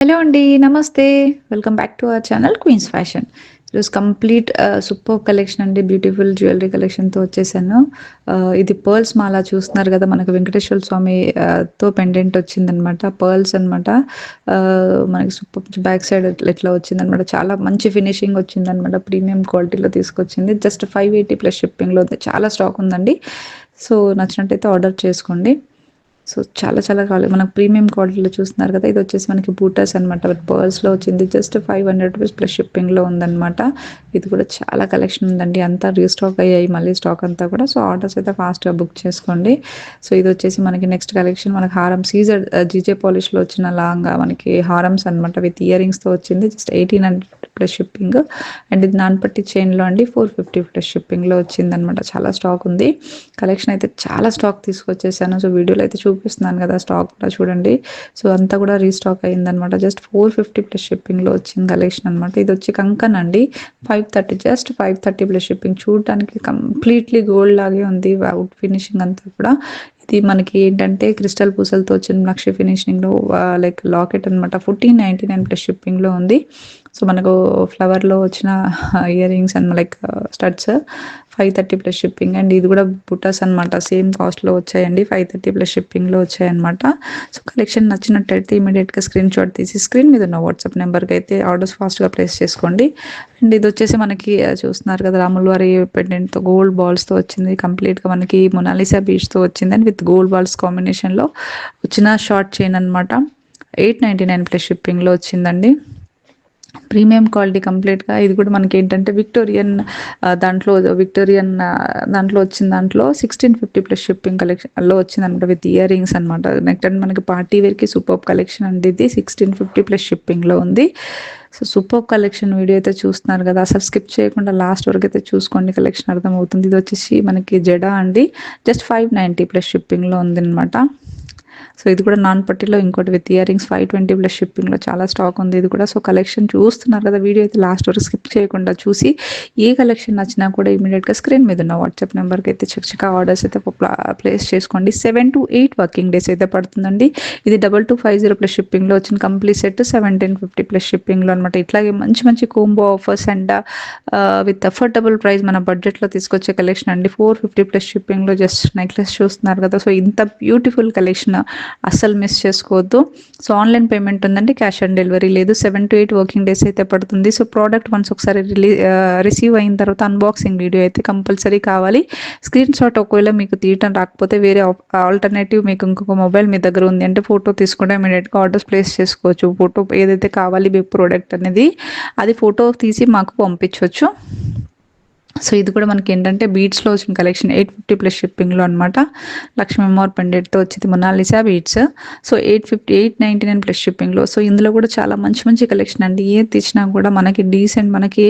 Hello అండి. నమస్తే. Welcome back to our channel Queens Fashion. ఈరోజు కంప్లీట్ సూపర్బ్ కలెక్షన్ అండి. బ్యూటిఫుల్ జ్యువెలరీ కలెక్షన్‌తో వచ్చేసాను. ఇది పర్ల్స్ మాల చూస్తున్నారు గదా! మనకు వెంకటేశ్వర స్వామి తో పెండెంట్ వచ్చిందనమాట. పర్ల్స్ అనమాట. మనకి సూపర్బ్ బ్యాక్ సైడ్ ఇట్లా వచ్చిందనమాట. చాలా మంచి ఫినిషింగ్ వచ్చిందనమాట. ప్రీమియం క్వాలిటీలో తీసుకొచ్చింది. జస్ట్ 580 ప్లస్ షిప్పింగ్‌లో ఉంది. చాలా స్టాక్ ఉందండి. సో, నచ్చినట్టయితే ఆర్డర్ చేసుకోండి. సో, చాలా చాలా మనకు ప్రీమియం క్వాలిటీలో చూస్తున్నారు కదా! ఇదొచ్చేసి మనకి బూటాస్ అనమాట. విత్ పర్ల్స్‌లో వచ్చింది. జస్ట్ రూ. 500 ప్లస్ షిప్పింగ్‌లో ఉందనమాట. ఇది కూడా చాలా కలెక్షన్ ఉందండి. అంతా రీస్టాక్ అయ్యాయి మళ్ళీ స్టాక్ అంతా కూడా. సో, ఆర్డర్స్ అయితే ఫాస్ట్‌గా బుక్ చేసుకోండి. సో, ఇదొచ్చేసి మనకి నెక్స్ట్ కలెక్షన్ మనకి హారం సీజర్ జీజే పాలిష్‌లో వచ్చిన లాంగా మనకి హారమ్స్ అనమాట. విత్ ఇయర్ రింగ్స్‌తో వచ్చింది. Just 1800 plus shipping. అండ్ ఇది నాన్‌పట్టి చైన్‌లో అండి 450 ప్లస్ షిప్పింగ్‌లో వచ్చిందనమాట. చాలా స్టాక్ ఉంది. కలెక్షన్ అయితే చాలా స్టాక్ తీసుకొచ్చేసాను. సో, వీడియోలో అయితే చూపిస్తున్నాను కదా! స్టాక్ కూడా చూడండి. సో, అంతా కూడా రీస్టాక్ అయిందనమాట. జస్ట్ 450 ప్లస్ షిప్పింగ్‌లో వచ్చిన కలెక్షన్ అనమాట. ఇదొచ్చి కంకన్ అండి. 530 జస్ట్ 530 ప్లస్ షిప్పింగ్. చూడటానికి కంప్లీట్‌లీ గోల్డ్ లాగే ఉంది. అవుట్ ఫినిషింగ్ అంతా కూడా. ఇది మనకి ఏంటంటే క్రిస్టల్ పూసలతో వచ్చిన నక్షి ఫినిషింగ్‌లో లైక్ లాకెట్ అనమాట. 1499 ప్లస్ షిప్పింగ్‌లో ఉంది. సో, మనకు ఫ్లవర్‌లో వచ్చిన ear rings and like studs 530 plus shipping. And ఇది కూడా బుటాస్ అనమాట. సేమ్ కాస్ట్‌లో వచ్చాయండి. 530 ప్లస్ షిప్పింగ్‌లో వచ్చాయన్నమాట. సో, కలెక్షన్ నచ్చినట్టయితే ఇమీడియట్‌గా స్క్రీన్ షాట్ తీసి స్క్రీన్ మీద ఉన్న వాట్సాప్ నెంబర్‌కి అయితే ఆర్డర్స్ ఫాస్ట్‌గా ప్లేస్ చేసుకోండి. అండ్ ఇదొచ్చేసి మనకి చూస్తున్నారు కదా! రాముల వారి పెండెంట్‌తో గోల్డ్ బాల్స్‌తో వచ్చింది. కంప్లీట్‌గా మనకి మొనాలిసా బీడ్స్‌తో వచ్చింది. అండ్ విత్ గోల్డ్ బాల్స్ కాంబినేషన్‌లో వచ్చిన షార్ట్ చైన్ అనమాట. 899 ప్లస్ షిప్పింగ్‌లో వచ్చిందండి. ప్రీమియం క్వాలిటీ కంప్లీట్‌గా. ఇది కూడా మనకేంటంటే విక్టోరియన్ దాంట్లో వచ్చిన దాంట్లో 1650 ప్లస్ షిప్పింగ్ కలెక్షన్‌లో వచ్చిందనమాట. విత్ ఇయర్ రింగ్స్ అనమాట. నెక్స్ట్ అండ్ మనకి పార్టీ వేర్‌కి సూపర్బ్ కలెక్షన్ అండి ఇది. 1650 ప్లస్ షిప్పింగ్‌లో ఉంది. సో, సూపర్బ్ కలెక్షన్ వీడియో అయితే చూస్తున్నారు కదా! అసలు స్కిప్ చేయకుండా లాస్ట్ వరకు అయితే చూసుకోండి. కలెక్షన్ అర్థమవుతుంది. ఇదొచ్చేసి మనకి జడా అండి. జస్ట్ 590 ప్లస్ షిప్పింగ్‌లో ఉందనమాట. సో, ఇది కూడా నాన్ పట్టీలో ఇంకోటి విత్ ఇయర్ రింగ్స్ 520 ప్లస్ షిప్పింగ్‌లో చాలా స్టాక్ ఉంది ఇది కూడా. సో, కలెక్షన్ చూస్తున్నారు కదా! వీడియో అయితే లాస్ట్ వరకు స్కిప్ చేయకుండా చూసి ఏ కలెక్షన్ నచ్చినా కూడా ఇమ్మీడియేట్‌గా స్క్రీన్ మీద ఉన్న వాట్సాప్ నెంబర్‌కి అయితే చకచకా ఆర్డర్స్ అయితే ప్లేస్ చేసుకోండి. 7-8 వర్కింగ్ డేస్ అయితే పడుతుందండి. ఇది 2250 ప్లస్ షిప్పింగ్‌లో వచ్చిన కంప్లీట్ సెట్ 1750 ప్లస్ షిప్పింగ్‌లో అనమాట. ఇట్లాగే మంచి మంచి combo offers and with affordable price మన బడ్జెట్‌లో తీసుకొచ్చే కలెక్షన్ అండి. 450 ప్లస్ షిప్పింగ్‌లో జస్ట్ నెక్లెస్ చూస్తున్నారు కదా! సో, ఇంత బ్యూటిఫుల్ కలెక్షన్ అస్సలు మిస్ చేసుకోవద్దు. సో, ఆన్‌లైన్ పేమెంట్ ఉందండి. క్యాష్ ఆన్ డెలివరీ లేదు. 7-8 వర్కింగ్ డేస్ అయితే పడుతుంది. సో, ప్రోడక్ట్ వన్స్ ఒకసారి రిసీవ్ అయిన తర్వాత అన్బాక్సింగ్ వీడియో అయితే కంపల్సరీ కావాలి. స్క్రీన్ షాట్ ఒకవేళ మీకు తీయటం రాకపోతే వేరే ఆల్టర్నేటివ్ మీకు ఇంకొక మొబైల్ మీ దగ్గర ఉంది అంటే ఫోటో తీసుకుంటే ఇమీడియట్‌గా ఆర్డర్స్ ప్లేస్ చేసుకోవచ్చు. ఫోటో ఏదైతే కావాలి మీ ప్రోడక్ట్ అనేది అది ఫోటో తీసి మాకు పంపించొచ్చు. సో, ఇది కూడా మనకేంటంటే బీడ్స్‌లో వచ్చిన కలెక్షన్ 850 ప్లస్ షిప్పింగ్‌లో అనమాట. లక్ష్మీ అమ్మవారి పెండెంట్‌తో వచ్చింది మొనాలిసా బీడ్స్. సో, 899 ప్లస్ షిప్పింగ్‌లో. సో, ఇందులో కూడా చాలా మంచి మంచి కలెక్షన్ అండి. ఏది తెచ్చినా కూడా మనకి డీసెంట్ మనకి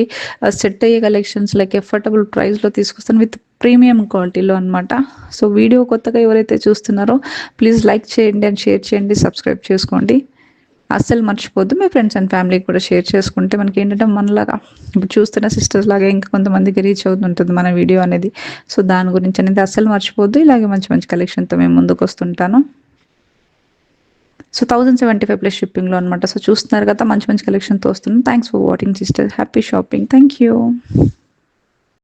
సెట్ అయ్యే కలెక్షన్స్ లైక్ ఎఫర్డబుల్ ప్రైస్‌లో తీసుకొస్తాను విత్ ప్రీమియం క్వాలిటీలో అనమాట. సో, వీడియో కొత్తగా ఎవరైతే చూస్తున్నారో ప్లీజ్ లైక్ చేయండి అండ్ షేర్ చేయండి. సబ్స్క్రైబ్ చేసుకోండి. అస్సలు మర్చిపోద్దు. మీ ఫ్రెండ్స్ అండ్ ఫ్యామిలీకి కూడా షేర్ చేసుకుంటే మనకేంటంటే మనలాగా ఇప్పుడు చూస్తున్న సిస్టర్స్ లాగా ఇంకా కొంతమందికి రీచ్ అవుతుంటుంది మన వీడియో అనేది. సో, దాని గురించి అనేది అస్సలు మర్చిపోద్దు. ఇలాగే మంచి మంచి కలెక్షన్‌తో మేము ముందుకొస్తుంటాను. సో, 1075 ప్లస్ షిప్పింగ్‌లో అనమాట. సో, చూస్తున్నారు కదా! మంచి మంచి కలెక్షన్‌తో వస్తున్నాను. Thanks for watching sister. Happy shopping. Thank you.